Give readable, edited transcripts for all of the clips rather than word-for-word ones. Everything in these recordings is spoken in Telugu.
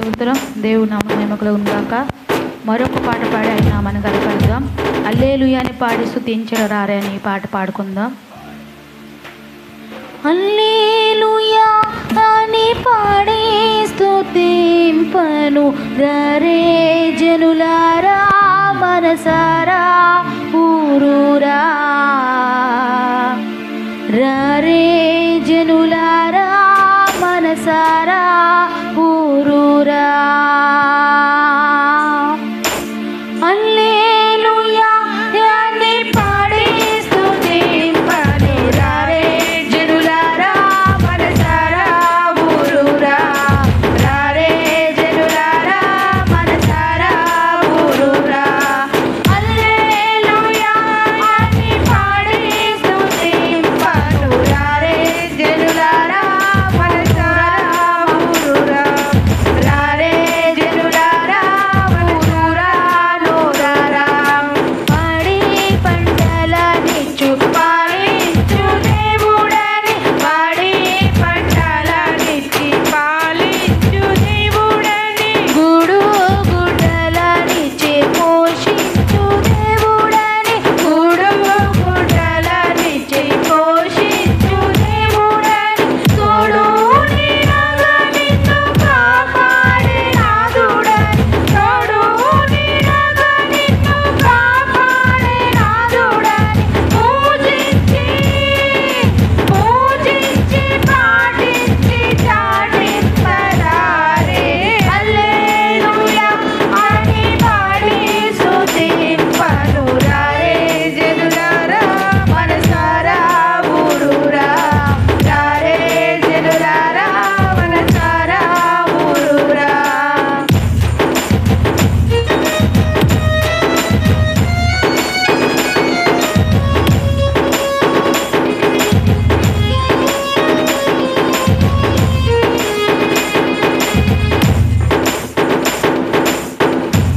స్తోత్రం. దేవుని నామ మహిమకు ఉందాక మరొక పాట పాడి ఆయన నామాన్ని కనపడదాం. హల్లెలూయా అని పాడి స్తుతించర రారే అని ఈ పాట పాడుకుందాం. హల్లెలూయా అని పాడి స్తుతింపను రారే జనులారా మనసారా ఊరూరా. రారే జనులారా మనసారా ఊరూరా. హల్లెలూయా అని పాడి స్తుతింపను రారే జనులారా మనసారా ఊరూరా. రారే జనులారా మనసారా ఊరూరా. హల్లెలూయా అని పాడి స్తుతింపను రారే జనులారా మనసారా ఊరూరా. రారే జనులారా ఊరూరా నోరారా. పాడి పంటలనిచ్చు పాలించు దేవుడని. పాడి పంటలనిచ్చి పాలించు దేవుడని. గూడు గుడ్డలనిచ్చి పోషించు దేవుడని. గూడు గుడ్డలనిచ్చి పోషించు దేవుడని. తోడు నీడగా నిన్ను కాపాడే నాథుడని. తోడు నీడగా నిన్ను కాపాడే నాథుడని. పూజించి పాటించి చాటింపరారే. హల్లెలూయా అని పాడి స్తుతింపను రారే జనులారా మనసారా ఊరూరా. రారే జనులారా మనసారా ఊరూరా.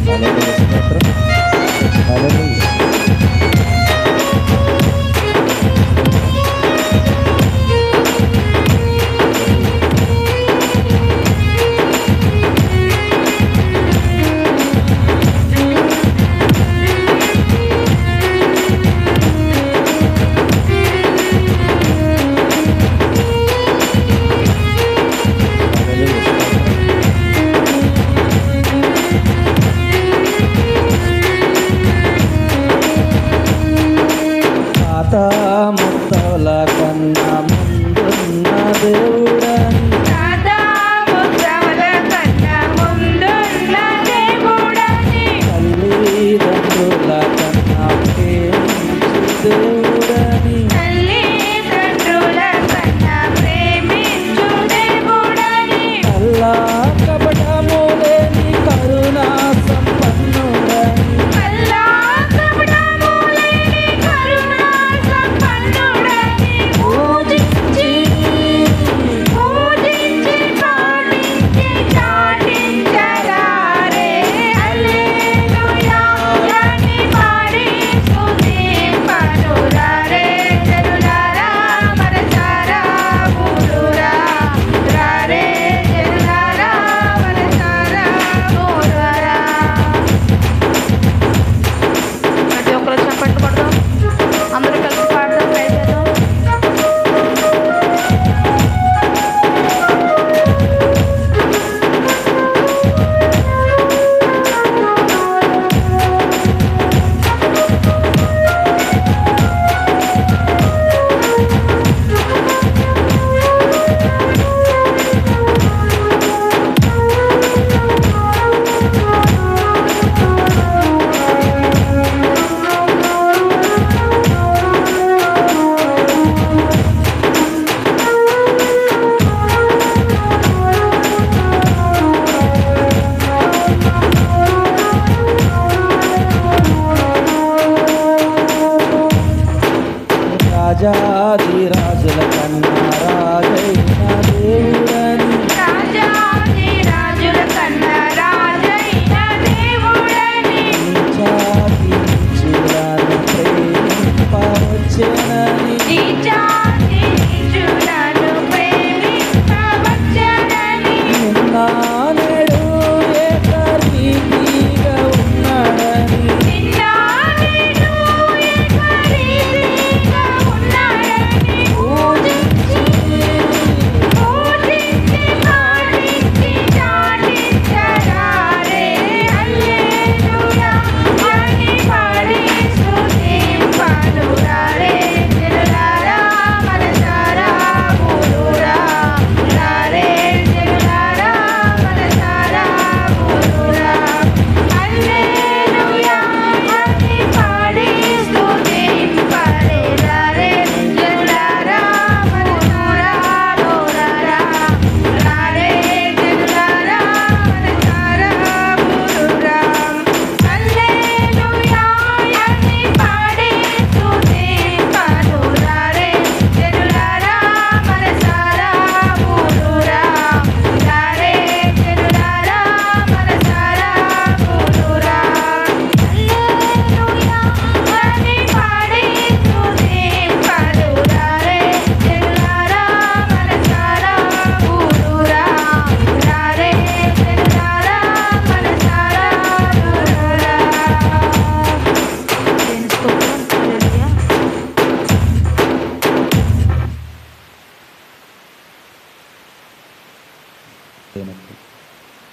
హల్లెలూయా స్తోత్రం. హల్లెలూయా. హల్లెలూయా స్తోత్రం. తాత ముత్తల కన్నా ముందున్న దేవుడని. తాతా ముత్తాల కన్నా ముందున్న దేవుడని. తల్లిదండ్రుల కన్నా ప్రేమించు దేవుడని. తల్లిదండ్రుల కన్నా ప్రేమించు దేవుడని. కల్లా కపటము లేని కరుణా సంపన్నుడని. కల్లా కపటము లేని కరుణా సంపన్నుడని. పూజించి పాటించి చాటించరారే. హల్లెలూయా అని పాడి స్తుతింపను రారే జనులారా మనసారా ఊరూరా. రారే జనులారా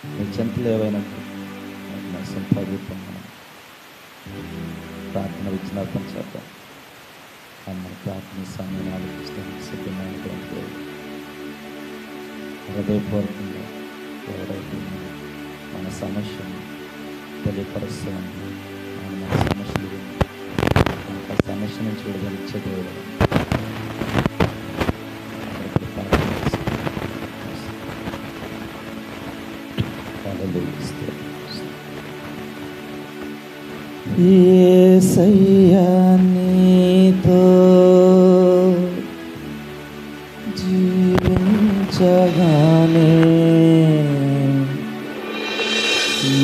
నీ చెంతలు ఏవైనా సంపాదిస్తున్నాను. ప్రార్థన విజ్ఞాపన చేద్దాం. మన ప్రార్థన సమయాలు సిద్ధమైనటువంటి హృదయపూర్వకంగా ఎవరైతే మన సమస్యను తెలియపరుస్తామని మన సమస్యలు ఆ సమస్య నుంచి విడుదలిచ్చే దేవుడు యేసయ్యా నీతో జీవించగానే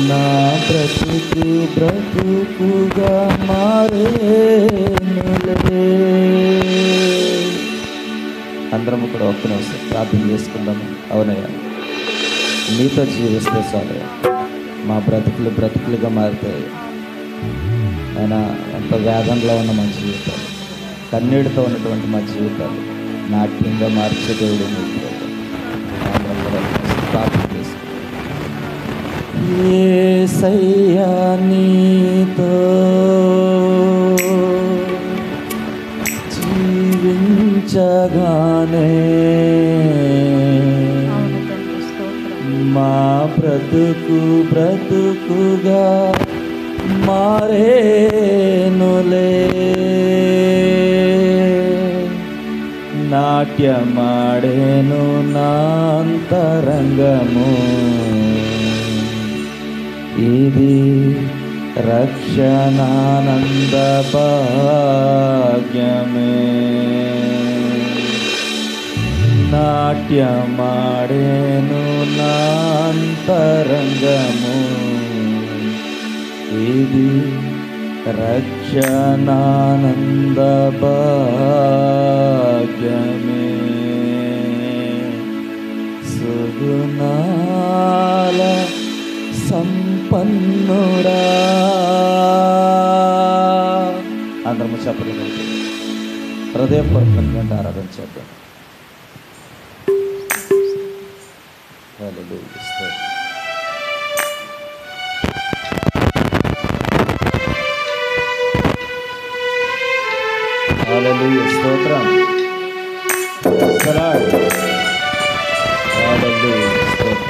నా బ్రతుకు బ్రతుకుగా మారేనులే. అందరము కూడా ఒక్క నిమిషం ప్రార్థన చేసుకుందాము. అవునయ్యా, నీతో జీవిస్తే చాలు మా బ్రతుకులు బ్రతుకులుగా మారుతాయి. అయినా ఎంత వేదంలో ఉన్న మా జీవితాలు, కన్నీటితో ఉన్నటువంటి మా జీవితాలు నాట్యంగా మార్చే దేవుడు ప్రార్థన చేసుకుంటాం. యేసయ్యా నీతో జీవించగానే మా బ్రతుకు బ్రతుకుగా మారేనులే. నాట్యమాడేను నాంతరంగము, ఇది రక్షణానంద భాగ్యమే. నాట్యమాడేను నాంతరంగము, ఇది రక్షణానంద భాగ్యమే. సుగుణాల సంపన్నుడా. అందరము చెప్పలేదు, హృదయపూర్వకంగా ఆరాధన చేద్దాం. హల్లెలూయా, స్తోత్రం. హల్లెలూయా, స్తోత్రం.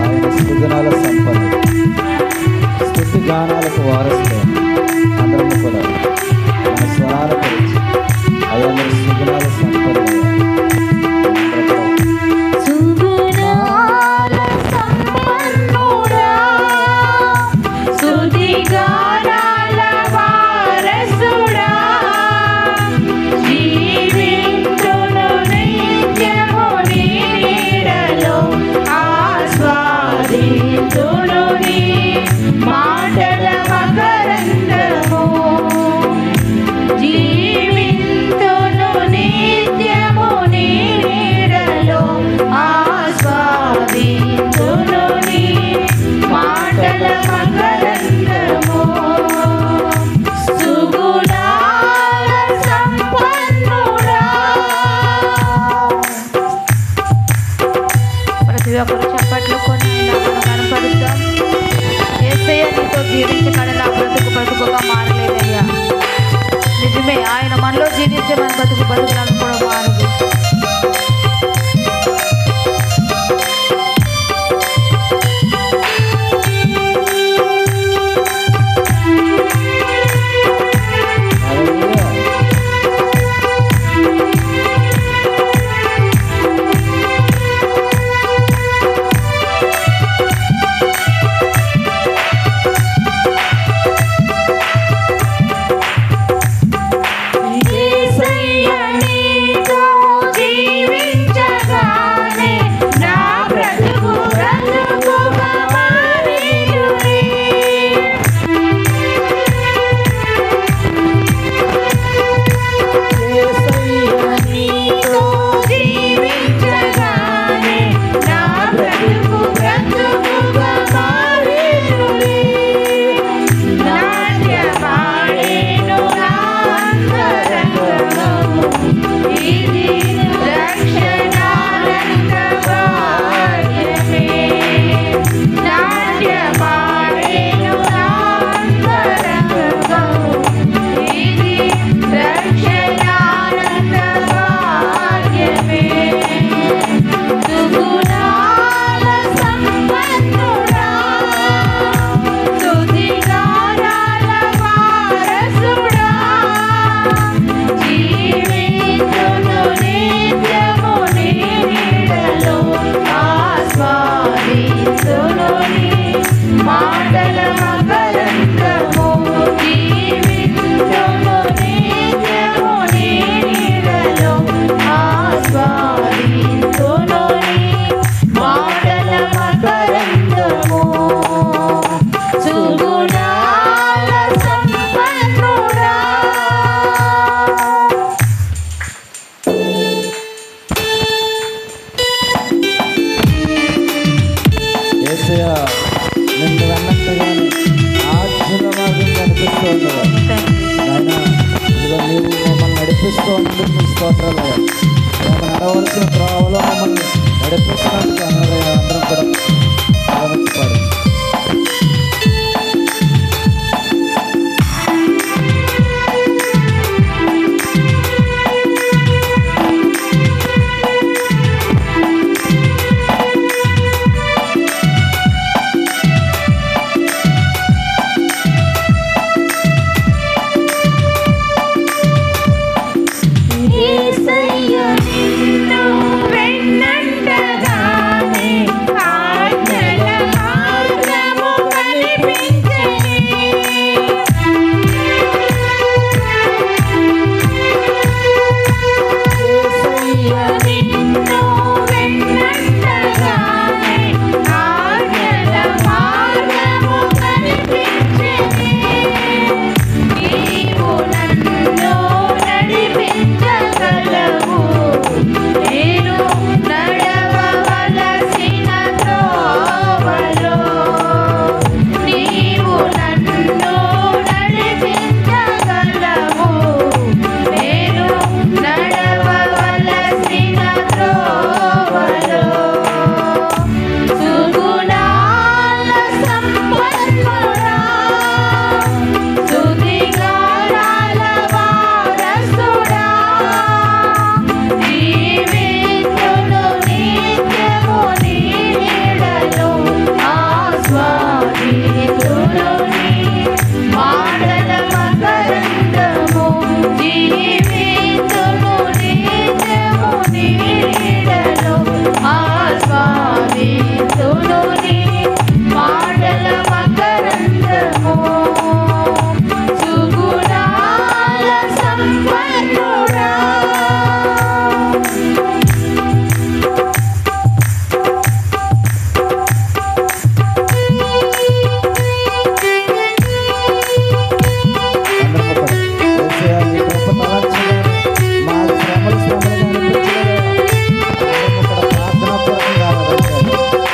ఆయన సుగుణాల సంపన్నుడు, స్తుతి గానాలకు వారసుడు. అందరము కూడా మన స్వరాల గురించి అయ్యా మీరు సుగుణాల సంపన్నుడు. చప్పట్లు కొని కనపడుతాం. యేసయ్య నీతో జీవించగానే నా బ్రతుకు బ్రతుకుగా మారలేదయ్యా. నిజమే, ఆయన మనలో జీవించే మన బ్రతుకు బ్రతుకులను కూడా మారదు. యేసయ్య నీతో నిన్ను వెన్నట్టుగానే ఆశీర్వాదం కనిపిస్తూ నాయన ఇదిగో నీవు మమ్మల్ని నడిపిస్తూ ఉంటుంది మీ స్తోత్రాలు మేము నడవలసిన త్రోవలో మమ్మల్ని నడిపిస్తున్నందుకు అందరం కూడా ఆనందపడు.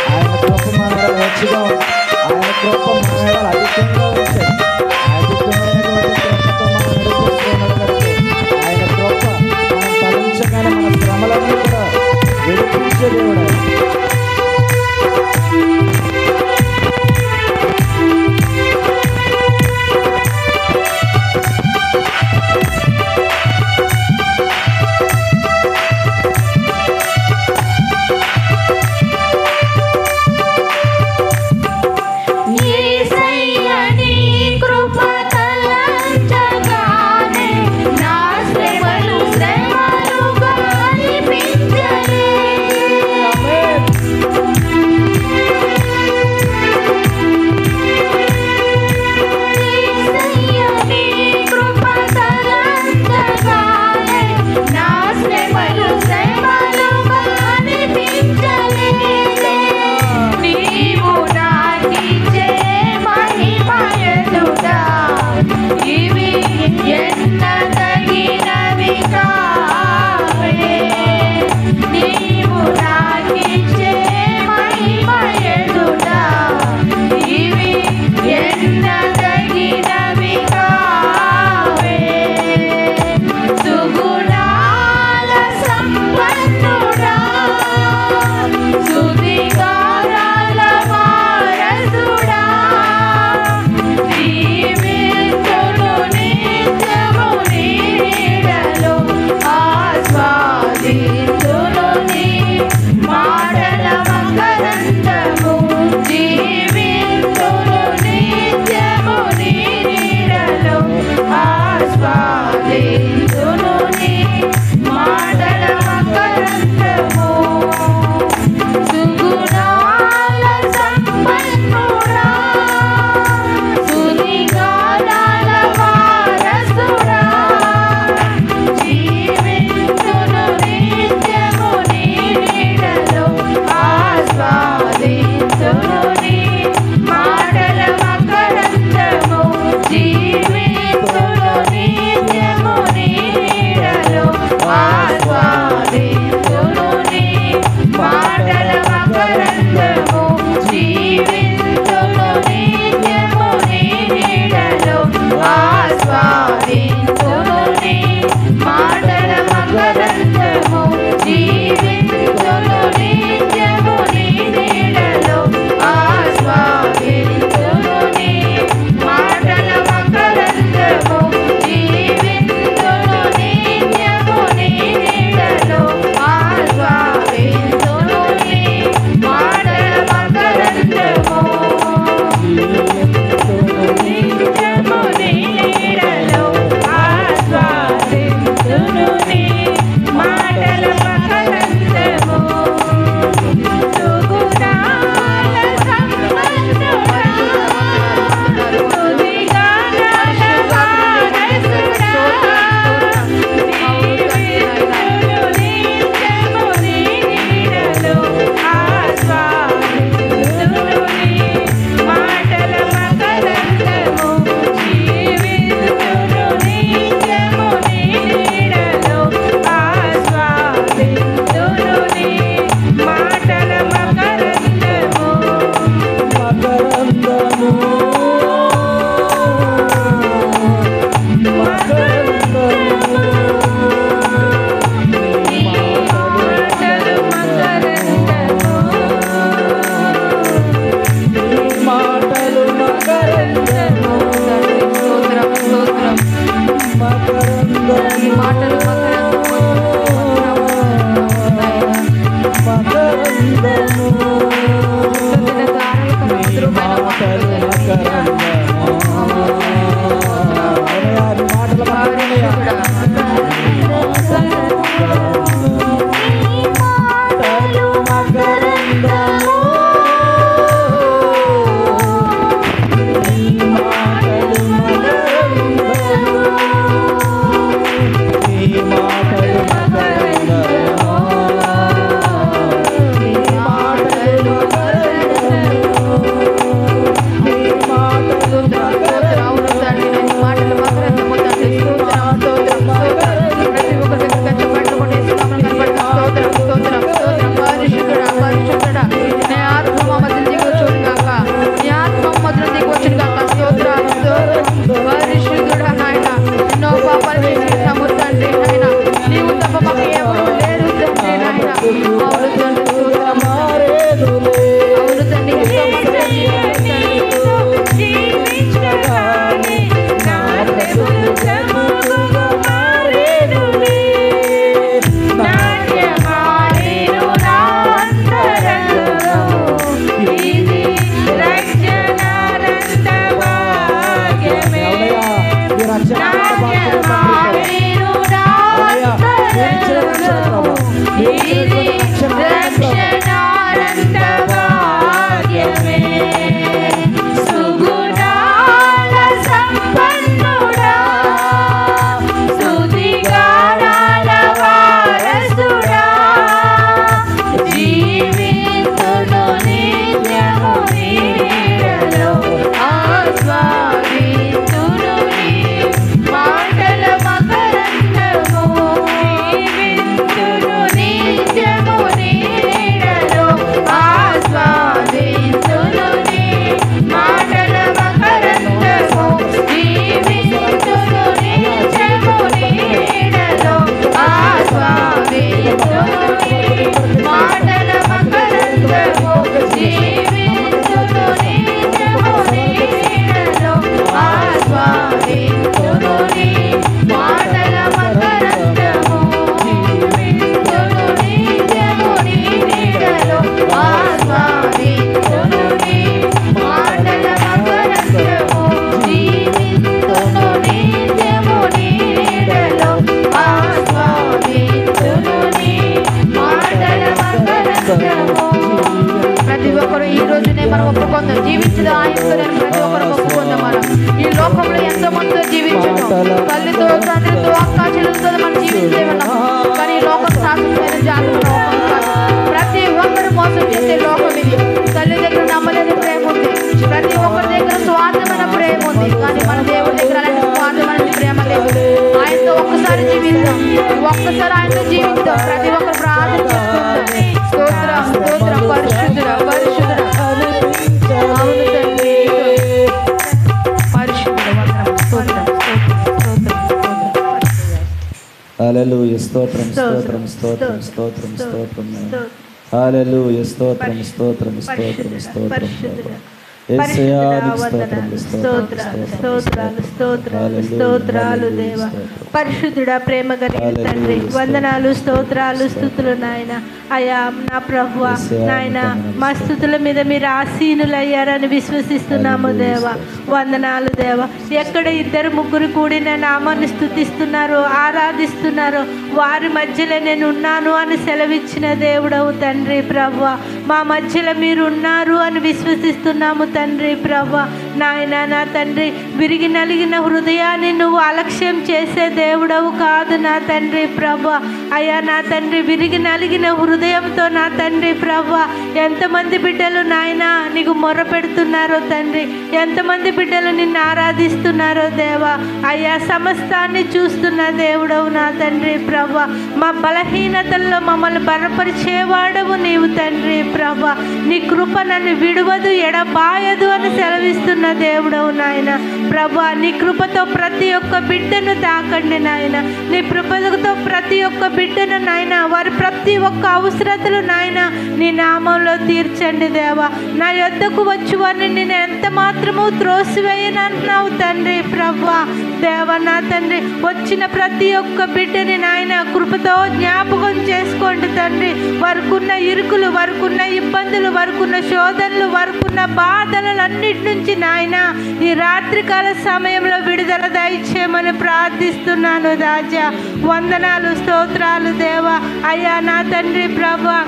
ఆయన కృప అని మనం ఒప్పుకుందాం. జీవించదు ఆయనతో ప్రతి ఒక్కరు ఒప్పుకుందాం. మనం ఈ లోకంలో ఎంతో మందితో జీవించడం, తల్లితో తండ్రితో అక్క చెల్లెలతో మనం జీవించేవన్నాం. కానీ ఈ లోకం శాశ్వతమైన జాతుల లోకం కాదు. ప్రతి ఒక్కరు మోసం చేసే లోకం ఇది. తల్లి దగ్గర నమ్మలేని ప్రేమ ఉంది, ప్రతి ఒక్కరి దగ్గర స్వార్థమైన ప్రేమ ఉంది. కానీ మన దేవుడి దగ్గర అలాంటి స్వార్థమైన ప్రేమ లేదు. ఆయనతో ఒక్కసారి జీవిద్దాం, ఒక్కసారి ఆయనతో జీవిద్దాం. ప్రతి ఒక్కరు ప్రార్థన చేసుకుందాం. స్తోత్రం స్తోత్రం పరిశుద్ధుడ పరిశుద్ధుడ. అవును తండ్రి, పరిశుద్ధుడ వందనం. స్తోత్రం స్తోత్రం స్తోత్రం. హల్లెలూయా. స్తోత్రం స్తోత్రం స్తోత్రం స్తోత్రం స్తోత్రం. హల్లెలూయా. స్తోత్రం స్తోత్రం స్తోత్రం స్తోత్రం. స్తోత్రాలు దేవా, పరిశుద్ధుడా, ప్రేమ కలిగిన తండ్రి, వందనాలు, స్తోత్రాలు, స్తుతులు నాయన. అయ్యా నా ప్రభువా, నాయన మా స్తుతుల మీద మీరు ఆసీనులయ్యారని విశ్వసిస్తున్నాము దేవా. వందనాలు దేవా. ఎక్కడ ఇద్దరు ముగ్గురు కూడిన నామాన్ని స్తుతిస్తున్నారో ఆరాధిస్తున్నారో వారి మధ్యలో నేను ఉన్నాను అని సెలవిచ్చిన దేవుడవు తండ్రి ప్రభువా. మా మధ్యలో మీరు ఉన్నారు అని విశ్వసిస్తున్నాము తండ్రి ప్రభువా. నాయన నా తండ్రి, విరిగి నలిగిన హృదయాన్ని నువ్వు అలక్ష్యం చేసే దేవుడవు కాదు నా తండ్రి ప్రభువా. అయ్యా నా తండ్రి, విరిగి నలిగిన హృదయంతో నా తండ్రి ప్రభువా ఎంతమంది బిడ్డలు నాయన నీకు మొర్ర పెడుతున్నారో తండ్రి, ఎంతమంది బిడ్డలు నిన్ను ఆరాధిస్తున్నారో దేవా. అయ్యా సమస్తాన్ని చూస్తున్న దేవుడవు నా తండ్రి ప్రభువా. మా బలహీనతల్లో మమ్మల్ని బలపరిచేవాడవు నీవు తండ్రి ప్రభువా. నీ కృప నన్ను విడువదు ఎడబాయదు అని సెలవిస్తున్న దేవుడవు నాయన ప్రభువా. నీ కృపతో ప్రతి ఒక్క బిడ్డను తాకండి నాయన. నీ కృపతో ప్రతి ఒక్క బిడ్డను నాయన వారి ప్రతి ఒక్క అవసరతలు నాయన నీ నామంలో తీర్చండి దేవా. నా యొద్దకు వచ్చి వారిని నేను ఎంత మాత్రము త్రోసివేయనంటున్నావు తండ్రి ప్రభువా. దేవా నా తండ్రి, వచ్చిన ప్రతి ఒక్క బిడ్డని నాయన కృపతో జ్ఞాపకం చేసుకోండి తండ్రి. వారికున్న ఇరుకులు, వారికున్న ఇబ్బందులు, వారికున్న శోధనలు, వారికున్న బాధలన్నిటి నుంచి నాయన ఈ రాత్రికాల సమయంలో విడుదల దయచేయమని ప్రార్థిస్తున్నాను రాజా. వందనాలు, స్తోత్రాలు దేవా. అయ్యా నా తండ్రి ప్రభువా,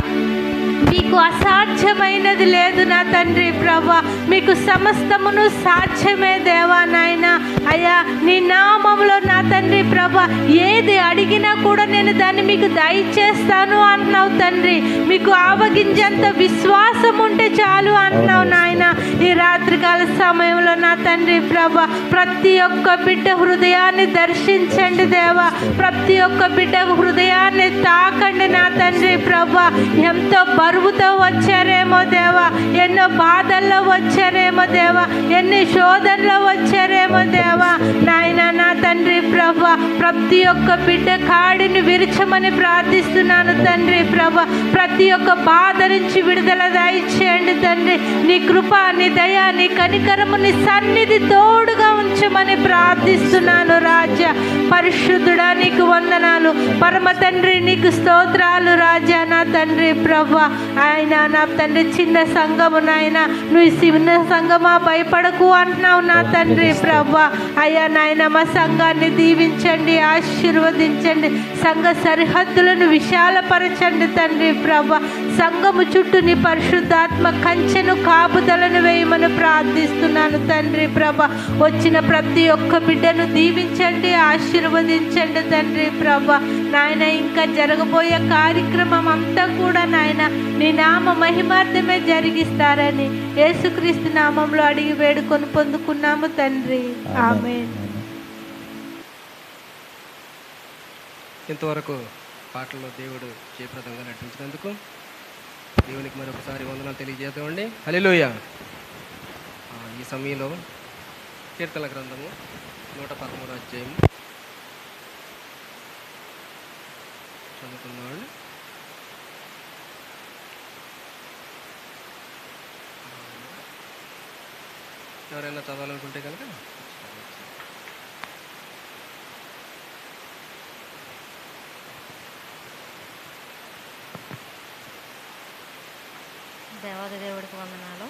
మీకు అసాధ్యమైనది లేదు నా తండ్రి ప్రభువా. మీకు సమస్తమును సాధ్యమే దేవా నాయన. అయ్యా నీ నామములో నా తండ్రి ప్రభువా ఏది అడిగినా కూడా నేను దాన్ని మీకు దయచేస్తాను అంటున్నావు తండ్రి. మీకు ఆవగించేంత విశ్వాసం ఉంటే చాలు అంటున్నావు నాయన. ఈ రాత్రికాల సమయంలో నా తండ్రి ప్రభువా ప్రతి ఒక్క బిడ్డ హృదయాన్ని దర్శించండి దేవా. ప్రతి ఒక్క బిడ్డ హృదయాన్ని తాకండి నా తండ్రి ప్రభువా. ఎంతో బరువుతో వచ్చారేమో దేవా, ఎన్నో బాధల్లో వచ్చారేమో దేవా, ఎన్ని శోధనలో వచ్చారేమో దేవా నాయన. నా తండ్రి ప్రభువా ప్రతి ఒక్క బిడ్డ కాడిని విరచమని ప్రార్థిస్తున్నాను తండ్రి ప్రభువా. ప్రతి ఒక్క బాధ నుంచి విడుదల దయచేయండి తండ్రి. నీ కృప, నీ దయ, నీ కనికరము, నీ సన్నిధి తోడుగా ఉంచమని ప్రార్థిస్తున్నాను రాజా. పరిశుద్ధుడా నీకు వందనాలు. పరమ తండ్రి నీకు స్తోత్రాలు రాజా. నా తండ్రి ప్రభువా, ఆయన నా తండ్రి చిన్న సంఘము నాయన, నువ్వు చిన్న సంఘమా భయపడకు అంటున్నావు నా తండ్రి ప్రభువా. అయ్యా నాయన మా సంఘాన్ని దీవించండి, ఆశీర్వదించండి. సంఘ సరిహద్దులను విశాలపరచండి తండ్రి ప్రభువా. సంఘము చుట్టూ నీ పరిశుద్ధాత్మ కంచెను కాపుదలను వేయమని ప్రార్థిస్తున్నాను తండ్రి ప్రభా. వచ్చిన ప్రతి ఒక్క బిడ్డను దీవించండి, ఆశీర్వదించండి తండ్రి ప్రభా. నాయన ఇంకా జరగబోయే కార్యక్రమం అంతా కూడా నాయన నీ నామ మహిమార్థమే జరిగిస్తారని యేసుక్రీస్తు నామంలో అడిగి వేడుకొని పొందుకున్నాము తండ్రి. ఆమేన్. ఇంతవరకు పాటల్లో దేవుడు జయప్రదంగా నటించినందుకు దేవునికి మరొకసారి వందనాలు తెలియజేద్దామండి. హల్లెలూయా. ఈ సమయంలో కీర్తన గ్రంథము 113వ అధ్యాయం చదువుకున్నామండి. ఎవరైనా చదవాలనుకుంటే కనుక దేవాది దేవుడికి వందనాలు.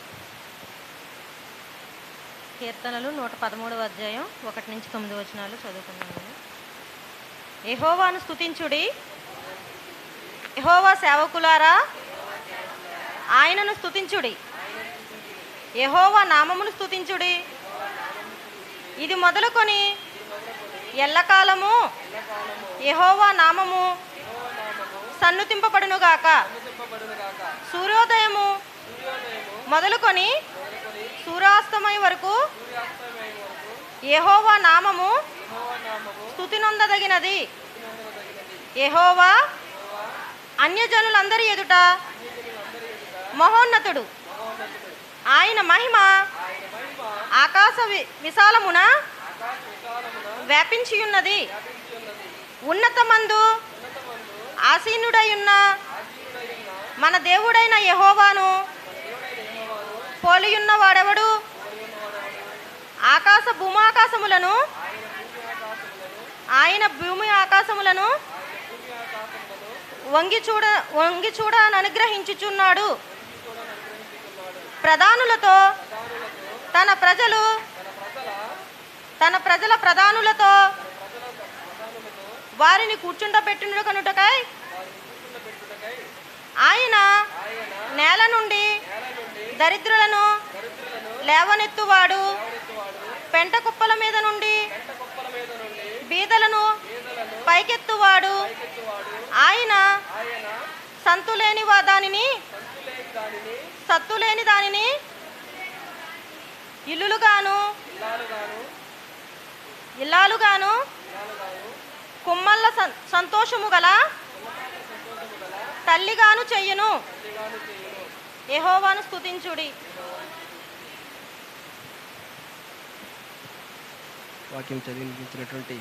కీర్తనలు 113వ అధ్యాయం 1 నుంచి 9 వచనాలు చదువుకున్నాను. యెహోవాను స్తుతించుడి, యెహోవా సేవకులారా ఆయనను స్తుతించుడి, యెహోవా నామమును స్తుతించుడి. ఇది మొదలుకొని ఎల్లకాలము యెహోవా నామము సన్నుతింపబడునుగాక. సూర్యోదయము మొదలుకొని సూర్యాస్తమయం వరకు యెహోవా నామము స్తుతి నొందదగినది. యెహోవా అన్యజనులందరి ఎదుట మహోన్నతుడు. ఆయన మహిమ ఆకాశ విశాలమున వ్యాపించియున్నది. ఉన్నతమందు ఆసీనుడైయున్న మన దేవుడైన యెహోవాను పోలియున్న వాడెవడు? భూమాకాశములను ఆయన భూమి ఆకాశములను వంగి చూడ అనుగ్రహించుచున్నాడు. ప్రధానులతో తన ప్రజల ప్రధానులతో వారిని కూర్చుండబెట్టిన కనుటకై ఆయన నేల నుండి దరిద్రులను లేవనెత్తువాడు. పెంట కుప్పల మీద నుండి బీదలను పైకెత్తువాడు. ఆయన సత్తులేని దానిని ఇల్లాలుగాను కుమ్మల్ల సంతోషము గల తల్లిగాను చెయ్యును. యెహోవాను స్తుతించుడి. వాక్యం చదివించినటువంటి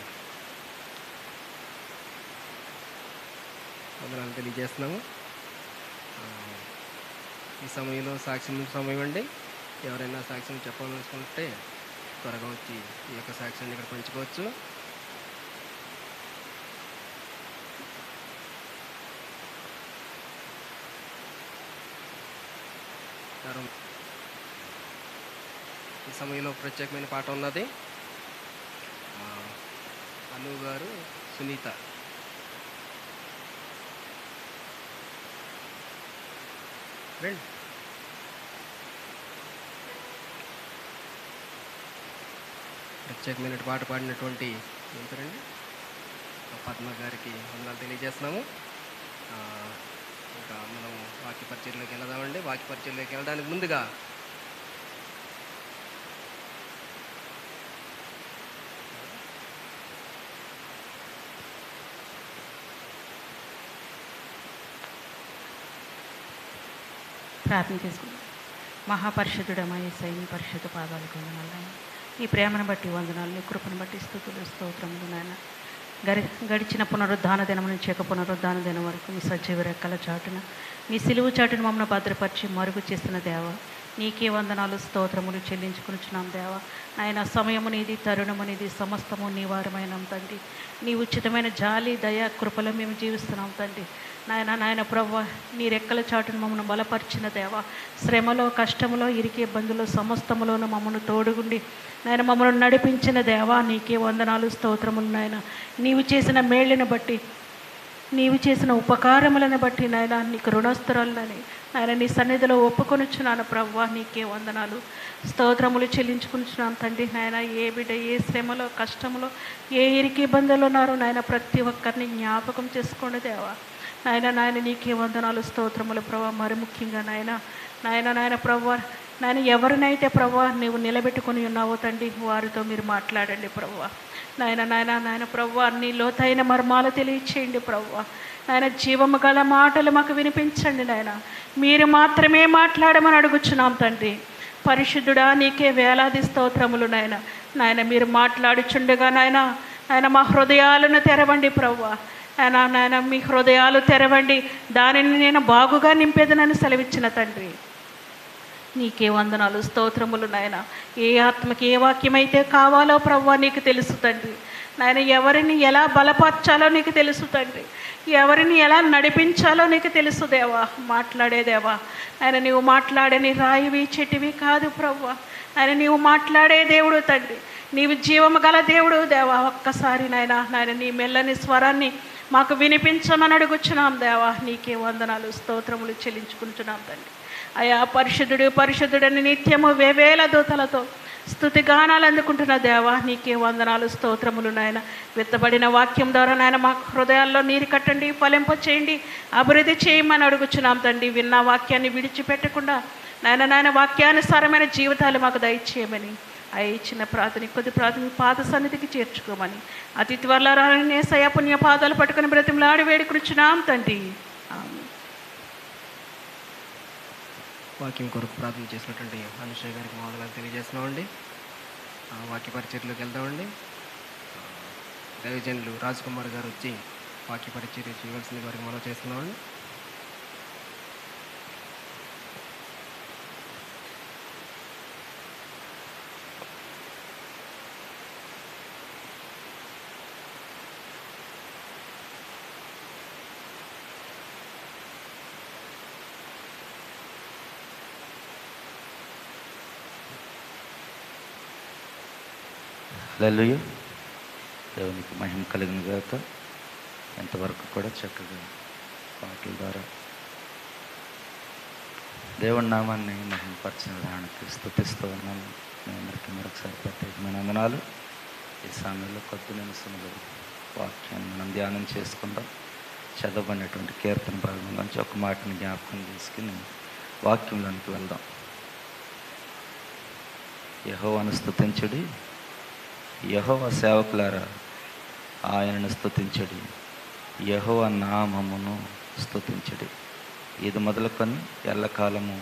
వందనాలు తెలియజేస్తున్నాము. ఈ సమయంలో సాక్ష్యం సమయం అండి. ఎవరైనా సాక్ష్యం చెప్పాలనుకుంటే త్వరగా వచ్చి ఈ యొక్క సాక్ష్యాన్ని ఇక్కడ పంచుకోవచ్చు. ఈ సమయంలో ప్రత్యేకమైన పాట ఉన్నది. అను గారు, సునీత రండి. ప్రత్యేకమైన పాట పాడినటువంటి ఏంటండి పద్మ గారికి వందనాలు తెలియజేస్తున్నాము. ఇంకా మనం వాక్య పరిచయంలోకి వెళదామండి. వాక్య పరిచయంలోకి వెళ్ళడానికి ముందుగా ప్రార్థన చేసుకుంటాం. మహాపరిశుద్ధుడమై సైని పరిశుద్ధ పాదాలకు వందనాలు. నీ ప్రేమను బట్టి వందనాలు, నీ కృపను బట్టి స్తుతులు స్తోత్రములు నాయన. గడిచిన పునరుద్ధాన దినం నుంచి పునరుద్ధాన దినం వరకు మీ సజీవ రెక్కల చాటున మీ సిలువు చాటును మమ్మల్ని భద్రపరిచి మరుగు చేసిన దేవ నీకే వందనాలు స్తోత్రములు చెల్లించుకునిచున్నాం దేవ. నాయన సమయము నీది, తరుణము నీది, సమస్తము నీ వారమైనాం తండ్రి. నీ ఉచితమైన జాలి దయ కృపలో మేము జీవిస్తున్నాం తండ్రి. నాయన ప్రభువా నీ రెక్కల చాటును మమ్మల్ని బలపరిచిన దేవ, శ్రమలో కష్టములో ఇరికి ఇబ్బందులు సమస్తములోనూ మమ్మల్ని తోడుగుండి నాయన మమ్మల్ని నడిపించిన దేవా నీకే వందనాలు స్తోత్రములు నాయన. నీవు చేసిన మేళ్ళని బట్టి, నీవు చేసిన ఉపకారములను బట్టి నాయన నీకు రుణస్తురాలని నాయన నీ సన్నిధిలో ఒప్పుకొనుచున్నాను ప్రభువా నీకే వందనాలు స్తోత్రములు చెల్లించుకుంటున్నాను తండ్రి. నాయన ఏ బిడ్డ ఏ శ్రమలో కష్టములో ఏ ఇరికి ఇబ్బందులు ఉన్నారో నాయన ప్రతి ఒక్కరిని జ్ఞాపకం చేసుకోండి దేవా. నాయన నీకే వందనాలు స్తోత్రములు ప్రభా. మరి ముఖ్యంగా నాయన ప్రభా నాయన ఎవరినైతే ప్రభా నీవు నిలబెట్టుకుని ఉన్నావో తండ్రి వారితో మీరు మాట్లాడండి ప్రభువా. నాయన ప్రభువా నీ లోతైన మర్మాలు తెలియచేయండి ప్రభువా. నాయన జీవము గల మాటలు మాకు వినిపించండి నాయన. మీరు మాత్రమే మాట్లాడమని అడుగుచున్నాం తండ్రి. పరిశుద్ధుడా నీకే వేలాది స్తోత్రములు నాయన మీరు మాట్లాడుచుండగా నాయన మా హృదయాలను తెరవండి ప్రభువా. నాయన మీ హృదయాలు తెరవండి, దానిని నేను బాగుగా నింపేదనని సెలవిచ్చిన తండ్రి నీకే వందనాలు స్తోత్రములు నాయన. ఏ ఆత్మకి ఏ వాక్యమైతే కావాలో ప్రభువా నీకు తెలుసు తండ్రి. నాయన ఎవరిని ఎలా బలపరచాలో నీకు తెలుసు తండ్రి. ఎవరిని ఎలా నడిపించాలో నీకు తెలుసు దేవా. మాట్లాడేదేవా ఆయన నీవు మాట్లాడని రాయివి చెట్టువి కాదు ప్రభువా. ఆయన నీవు మాట్లాడే దేవుడు తండ్రి. నీవు జీవము గల దేవుడు దేవా. ఒక్కసారి నాయన నీ మెల్లని స్వరాన్ని మాకు వినిపించమని అడుగుచున్నాం దేవా. నీకే వందనాలు స్తోత్రములు చెల్లించుకుంటున్నాం తండ్రి. అయా పరిశుద్ధుడు పరిశుద్ధుడని నిత్యము వేవేల దూతలతో స్తుతి గానాలు అందుకుంటున్న దేవా నీకే వందనాలు స్తోత్రములు నాయన. విత్తబడిన వాక్యం ద్వారా నాయన మా హృదయాల్లో నీరు కట్టండి, ఫలింప చేయండి, అభివృద్ధి చేయమని అడుగుచున్నాం తండ్రి. విన్న వాక్యాన్ని విడిచిపెట్టకుండా నాయన వాక్యానుసారమైన జీవితాలు మాకు దయచేయమని అవి ఇచ్చిన ప్రార్థన కొద్ది ప్రార్థన పాద సన్నిధికి చేర్చుకోమని అతి త్వరలో రాని సయ పుణ్య పాదాలు పట్టుకుని బ్రతిమలాడి వేడుకునిచున్నాం తండ్రి. వాక్యం కొరకు ప్రార్థన చేసినటువంటి అనుషయ్య గారికి మొదలు తెలియజేస్తున్నామండి. వాక్య పరిచర్లోకి వెళ్దామండి. దైవజనులు రాజ్ కుమార్ గారు వచ్చి వాక్య పరిచర్య చేయవలసింది వారికి మనం చేస్తున్నామండి. హల్లెలూయా. దేవునికి మహిమ కలిగిన గాక. ఎంతవరకు కూడా చక్కగా పాటల ద్వారా దేవుడి నామాన్ని మహిమపరిచిన విధానానికి స్తుతిస్తూ ఉన్నాను. మీ అందరికీ మరొకసారి ప్రత్యేకమైన వందనాలు. ఈ సమయంలో కొద్ది నిమిషంలో వాక్యాన్ని మనం ధ్యానం చేసుకుందాం. చదవబడినటువంటి కీర్తన భాగం నుంచి ఒక మాటని జ్ఞాపకం చేసుకుని వాక్యంలోనికి వెళ్దాం. యెహోవాను స్తుతించుడి, యెహోవా సేవకులారా ఆయనను స్తుతించుడి, యెహోవా నామమును స్తుతించుడి. ఇది మొదలుకొని ఎల్లకాలము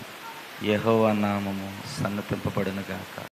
యెహోవా నామము సన్నతింపబడును గాక.